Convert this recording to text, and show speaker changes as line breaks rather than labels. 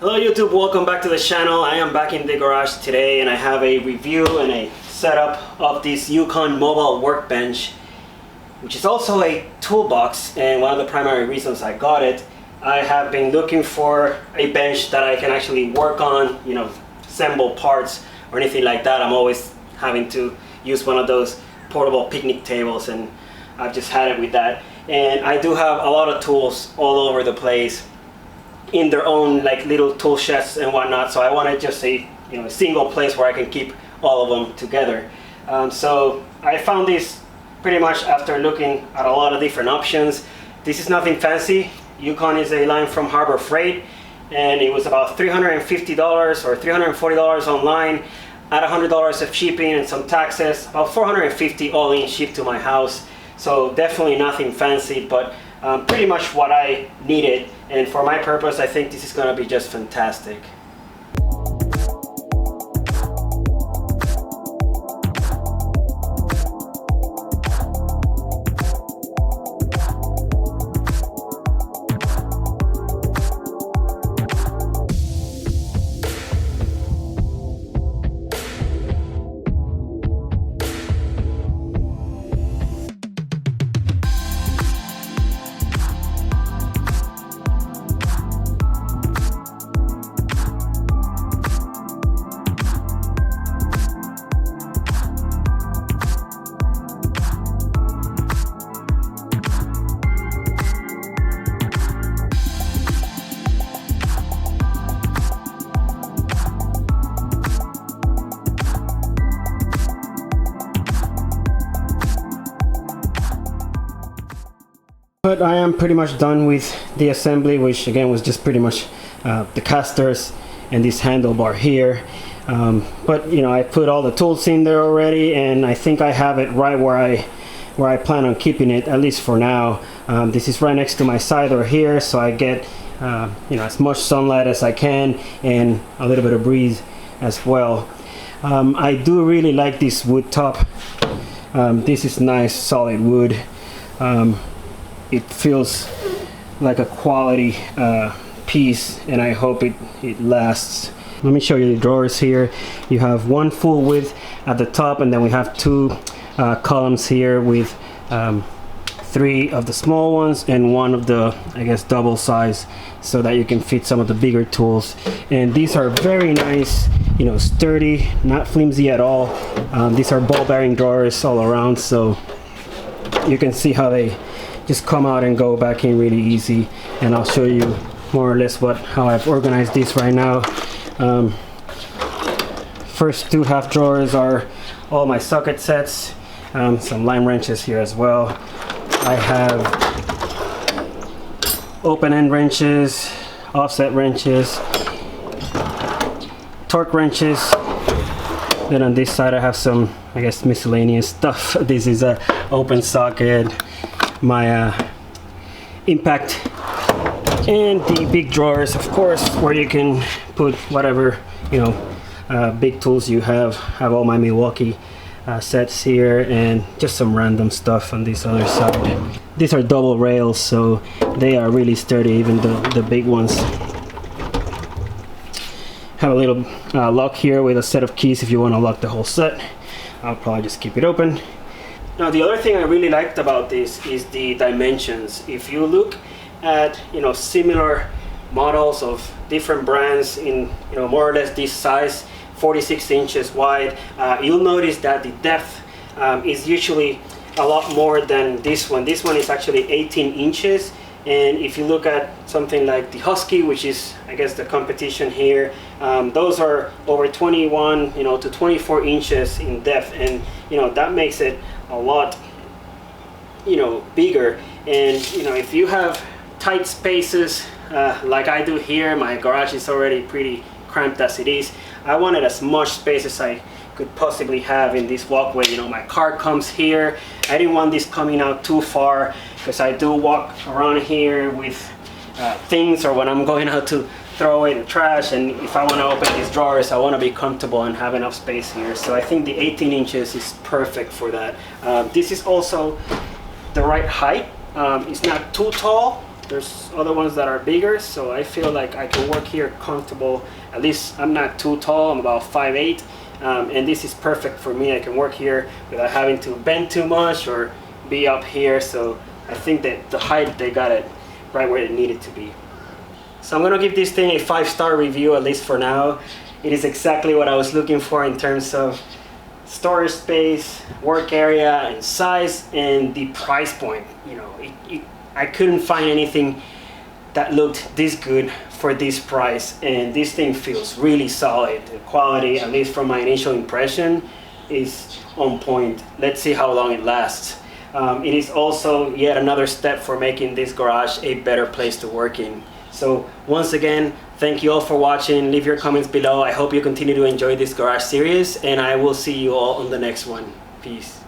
Hello YouTube, welcome back to the channel. I am back in the garage today and I have a review and a setup of this Yukon mobile workbench, which is also a toolbox, and one of the primary reasons I got it. I have been looking for a bench that I can actually work on, assemble parts or anything like that. I'm always having to use one of those portable picnic tables, and I've just had it with that. And I do have a lot of tools all over the place in their own little tool chests and whatnot, so I wanted just a single place where I can keep all of them together. So I found this pretty much after looking at a lot of different options. This is nothing fancy. Yukon is a line from Harbor Freight, and it was about $350 or $340 online, at $100 of shipping and some taxes, about $450 all in shipped to my house. So definitely nothing fancy, but pretty much what I needed, and for my purpose I think this is going to be just fantastic. But I am pretty much done with the assembly, which again was just pretty much the casters and this handlebar here. But I put all the tools in there already, and I think I have it right where I plan on keeping it, at least for now. This is right next to my side door here, so I get as much sunlight as I can and a little bit of breeze as well. I do really like this wood top. This is nice solid wood. It feels like a quality piece, and I hope it lasts. Let me show you the drawers here. You have one full width at the top, and then we have two columns here with three of the small ones and one of the, I guess, double size, so that you can fit some of the bigger tools. And these are very nice, sturdy, not flimsy at all. These are ball bearing drawers all around, so you can see how they just come out and go back in really easy. And I'll show you more or less how I've organized these right now. First two half drawers are all my socket sets, some line wrenches here as well. I have open end wrenches, offset wrenches, torque wrenches. Then on this side I have some, I guess, miscellaneous stuff. This is a open socket, my impact, and the big drawers, of course, where you can put whatever big tools you have. I have all my Milwaukee sets here, and just some random stuff on this other side. These are double rails, so they are really sturdy, even the big ones. Have a little lock here with a set of keys if you want to lock the whole set. I'll probably just keep it open. Now, the other thing I really liked about this is the dimensions. If you look at similar models of different brands in more or less this size, 46 inches wide, you'll notice that the depth is usually a lot more than this one. This one is actually 18 inches. And if you look at something like the Husky, which is, I guess, the competition here, those are over 21 to 24 inches in depth, and that makes it a lot bigger. And if you have tight spaces like I do here, my garage is already pretty cramped as it is. I wanted as much space as I could possibly have in this walkway. My car comes here. I didn't want this coming out too far, because I do walk around here with things, or when I'm going out to throw away the trash, and if I want to open these drawers, I want to be comfortable and have enough space here. So I think the 18 inches is perfect for that. This is also the right height. It's not too tall, There's other ones that are bigger, so I feel like I can work here comfortable. At least I'm not too tall, I'm about 5'8", and this is perfect for me. I can work here without having to bend too much or be up here, so I think that the height, they got it right where it needed to be. So I'm gonna give this thing a 5-star review, at least for now. It is exactly what I was looking for in terms of storage space, work area, and size, and the price point. You know, I couldn't find anything that looked this good for this price, and this thing feels really solid. The quality, at least from my initial impression, is on point. Let's see how long it lasts. It is also yet another step for making this garage a better place to work in. So once again, thank you all for watching. Leave your comments below. I hope you continue to enjoy this garage series, and I will see you all on the next one. Peace.